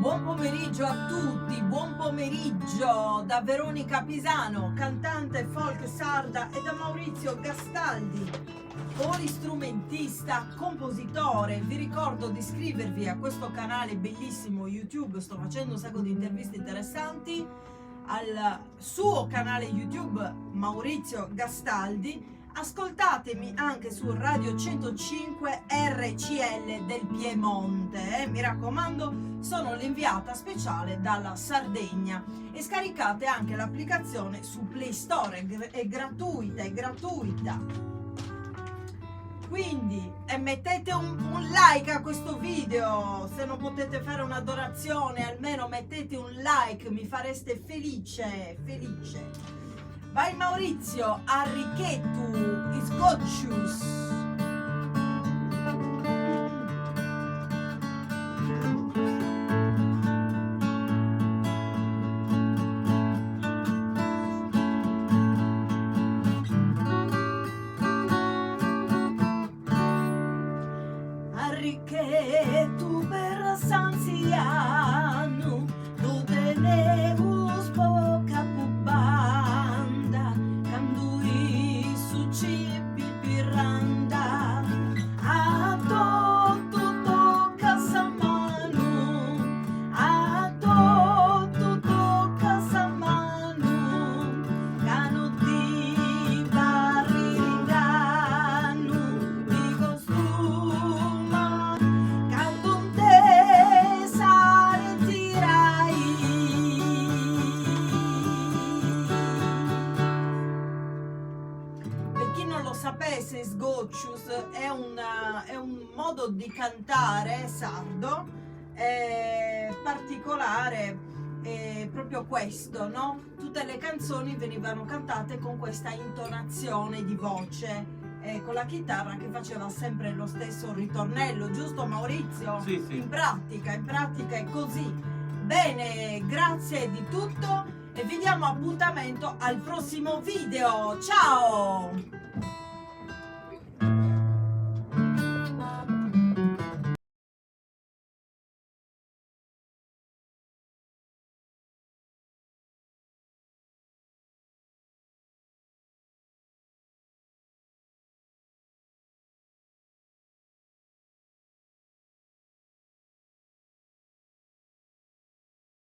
Buon pomeriggio a tutti, buon pomeriggio da Veronica Pisano, cantante folk sarda, e da Maurizio Gastaldi, polistrumentista, compositore. Vi ricordo di iscrivervi a questo canale bellissimo YouTube, sto facendo un sacco di interviste interessanti, al suo canale YouTube Maurizio Gastaldi. Ascoltatemi anche su Radio 105 RCL del Piemonte, mi raccomando, sono l'inviata speciale dalla Sardegna. E scaricate anche l'applicazione su Play Store, è gratuita, quindi mettete un like a questo video. Se non potete fare una donazione, almeno mettete un like, mi fareste felice. Vai Maurizio, arricchetto, sgoccius. Arricchetto per Sanziano, lo tenevo spoca banda, candui su cibi piranda, a tutto tocca samano, a tutto tocca samano, cano di barringano, di costuma, canto un te sare tirai. Per chi non lo sapesse, sgoccius è un modo di cantare sardo particolare, proprio questo, no? Tutte le canzoni venivano cantate con questa intonazione di voce, con la chitarra che faceva sempre lo stesso ritornello, giusto Maurizio? Sì, sì. In pratica è così. Bene, grazie di tutto e vi diamo appuntamento al prossimo video. Ciao!